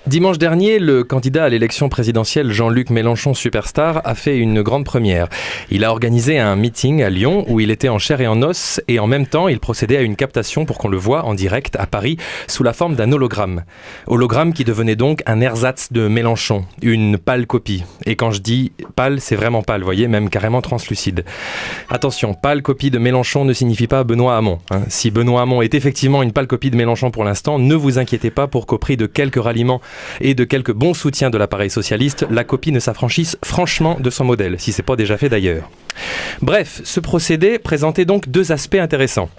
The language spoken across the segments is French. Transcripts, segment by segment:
Dimanche dernier, le candidat à l'élection présidentielle Jean-Luc Mélenchon Superstar a fait une grande première. Il a organisé un meeting à Lyon où il était en chair et en os et en même temps il procédait à une captation pour qu'on le voie en direct à Paris sous la forme d'un hologramme. Hologramme qui devenait donc un ersatz de Mélenchon, une pâle copie. Et quand je dis pâle, c'est vraiment pâle, vous voyez, même carrément translucide. Attention, pâle copie de Mélenchon ne signifie pas Benoît Hamon. Si Benoît Hamon est effectivement une pâle copie de Mélenchon pour l'instant, ne vous inquiétez pas pour qu'au prix de quelques ralliements et de quelques bons soutiens de l'appareil socialiste, la copie ne s'affranchisse franchement de son modèle, si c'est pas déjà fait d'ailleurs. Bref, ce procédé présentait donc deux aspects intéressants.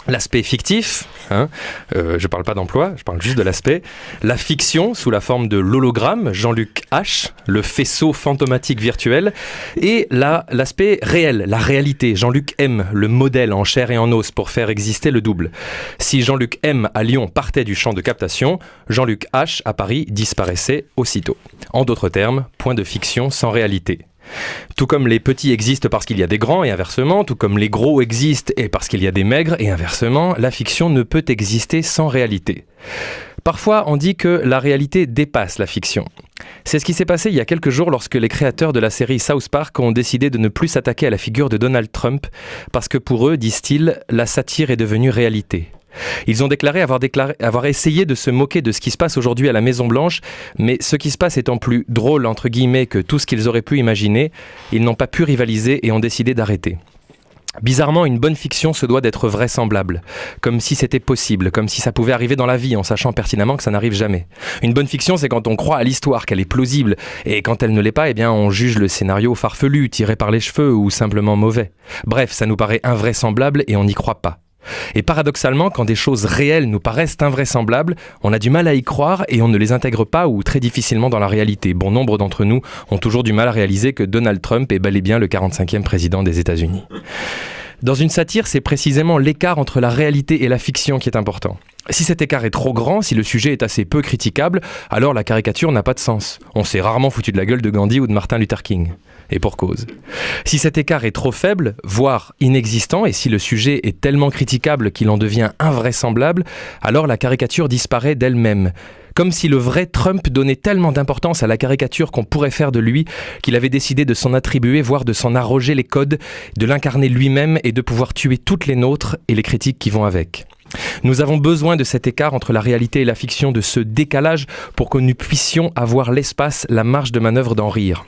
L'aspect fictif, je parle pas d'emploi, je parle juste de l'aspect. La fiction sous la forme de l'hologramme, Jean-Luc H, le faisceau fantomatique virtuel. Et l'aspect réel, la réalité, Jean-Luc M, le modèle en chair et en os pour faire exister le double. Si Jean-Luc M à Lyon partait du champ de captation, Jean-Luc H à Paris disparaissait aussitôt. En d'autres termes, point de fiction sans réalité. Tout comme les petits existent parce qu'il y a des grands et inversement, tout comme les gros existent et parce qu'il y a des maigres et inversement, la fiction ne peut exister sans réalité. Parfois, on dit que la réalité dépasse la fiction. C'est ce qui s'est passé il y a quelques jours lorsque les créateurs de la série South Park ont décidé de ne plus s'attaquer à la figure de Donald Trump parce que pour eux, disent-ils, la satire est devenue réalité. Ils ont déclaré avoir essayé de se moquer de ce qui se passe aujourd'hui à la Maison-Blanche, mais ce qui se passe étant plus drôle, entre guillemets, que tout ce qu'ils auraient pu imaginer, ils n'ont pas pu rivaliser et ont décidé d'arrêter. Bizarrement, une bonne fiction se doit d'être vraisemblable, comme si c'était possible, comme si ça pouvait arriver dans la vie en sachant pertinemment que ça n'arrive jamais. Une bonne fiction, c'est quand on croit à l'histoire, qu'elle est plausible, et quand elle ne l'est pas, eh bien on juge le scénario farfelu, tiré par les cheveux ou simplement mauvais. Bref, ça nous paraît invraisemblable et on n'y croit pas. Et paradoxalement, quand des choses réelles nous paraissent invraisemblables, on a du mal à y croire et on ne les intègre pas ou très difficilement dans la réalité. Bon nombre d'entre nous ont toujours du mal à réaliser que Donald Trump est bel et bien le 45e président des États-Unis. Dans une satire, c'est précisément l'écart entre la réalité et la fiction qui est important. Si cet écart est trop grand, si le sujet est assez peu critiquable, alors la caricature n'a pas de sens. On s'est rarement foutu de la gueule de Gandhi ou de Martin Luther King. Et pour cause. Si cet écart est trop faible, voire inexistant, et si le sujet est tellement critiquable qu'il en devient invraisemblable, alors la caricature disparaît d'elle-même. Comme si le vrai Trump donnait tellement d'importance à la caricature qu'on pourrait faire de lui, qu'il avait décidé de s'en attribuer, voire de s'en arroger les codes, de l'incarner lui-même et de pouvoir tuer toutes les nôtres et les critiques qui vont avec. Nous avons besoin de cet écart entre la réalité et la fiction, de ce décalage pour que nous puissions avoir l'espace, la marge de manœuvre d'en rire.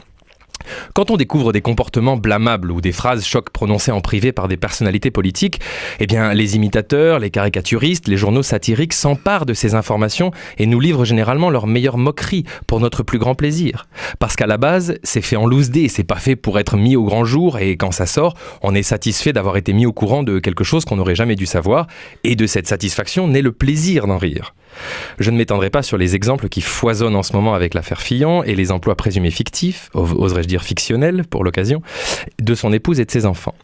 Quand on découvre des comportements blâmables ou des phrases chocs prononcées en privé par des personnalités politiques, eh bien, les imitateurs, les caricaturistes, les journaux satiriques s'emparent de ces informations et nous livrent généralement leurs meilleures moqueries pour notre plus grand plaisir. Parce qu'à la base, c'est fait en loose day, c'est pas fait pour être mis au grand jour et quand ça sort, on est satisfait d'avoir été mis au courant de quelque chose qu'on n'aurait jamais dû savoir et de cette satisfaction naît le plaisir d'en rire. Je ne m'étendrai pas sur les exemples qui foisonnent en ce moment avec l'affaire Fillon et les emplois présumés fictifs, oserais-je dire fictionnels pour l'occasion, de son épouse et de ses enfants.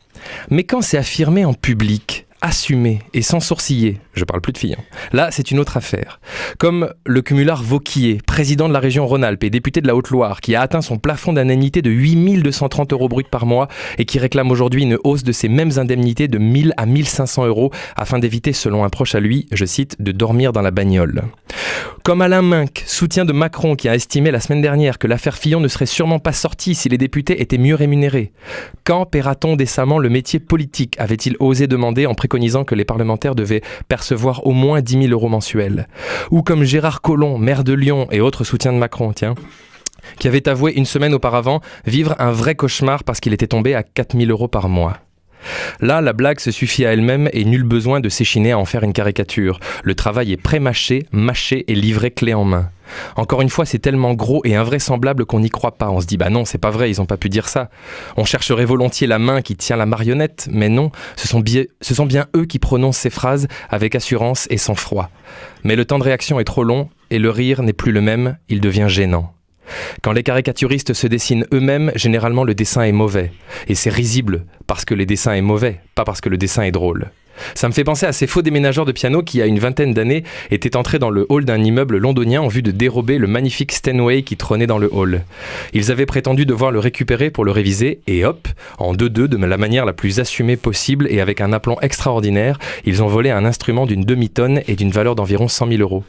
Mais quand c'est affirmé en public, assumé et sans sourciller, je parle plus de Fillon, là c'est une autre affaire. Comme le cumulard Vauquier, président de la région Rhône-Alpes et député de la Haute-Loire, qui a atteint son plafond d'indemnité de 8 230 € bruts par mois et qui réclame aujourd'hui une hausse de ces mêmes indemnités de 1 000 à 1 500 € afin d'éviter, selon un proche à lui, je cite, de dormir dans la bagnole. Comme Alain Minck, soutien de Macron, qui a estimé la semaine dernière que l'affaire Fillon ne serait sûrement pas sortie si les députés étaient mieux rémunérés. Quand paiera-t-on décemment le métier politique, avait-il osé demander en préconisant que les parlementaires devaient percevoir au moins 10 000 € mensuels. Ou comme Gérard Collomb, maire de Lyon et autre soutien de Macron, qui avait avoué une semaine auparavant vivre un vrai cauchemar parce qu'il était tombé à 4 000 € par mois. Là, la blague se suffit à elle-même et nul besoin de s'échiner à en faire une caricature. Le travail est pré-mâché, mâché et livré clé en main. Encore une fois, c'est tellement gros et invraisemblable qu'on n'y croit pas. On se dit, bah non, c'est pas vrai, ils ont pas pu dire ça. On chercherait volontiers la main qui tient la marionnette, mais non, ce sont bien eux qui prononcent ces phrases avec assurance et sang-froid. Mais le temps de réaction est trop long et le rire n'est plus le même, il devient gênant. Quand les caricaturistes se dessinent eux-mêmes, généralement le dessin est mauvais. Et c'est risible parce que le dessin est mauvais, pas parce que le dessin est drôle. Ça me fait penser à ces faux déménageurs de piano qui, il y a une vingtaine d'années, étaient entrés dans le hall d'un immeuble londonien en vue de dérober le magnifique Steinway qui trônait dans le hall. Ils avaient prétendu devoir le récupérer pour le réviser et hop, en 2-2, de la manière la plus assumée possible et avec un aplomb extraordinaire, ils ont volé un instrument d'une demi-tonne et d'une valeur d'environ 100 000 euros.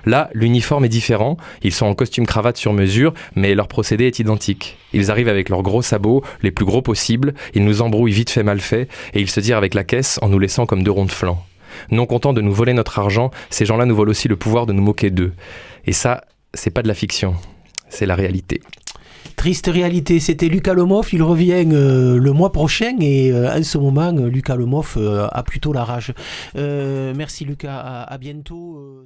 Là, l'uniforme est différent, ils sont en costume cravate sur mesure, mais leur procédé est identique. Ils arrivent avec leurs gros sabots, les plus gros possibles, ils nous embrouillent vite fait mal fait, et ils se tirent avec la caisse en nous laissant comme deux ronds de flanc. Non contents de nous voler notre argent, ces gens-là nous volent aussi le pouvoir de nous moquer d'eux. Et ça, c'est pas de la fiction, c'est la réalité. Triste réalité, c'était Lucas Lemoff, il revient le mois prochain et en ce moment, Lucas Lemoff a plutôt la rage. Merci Lucas, à bientôt.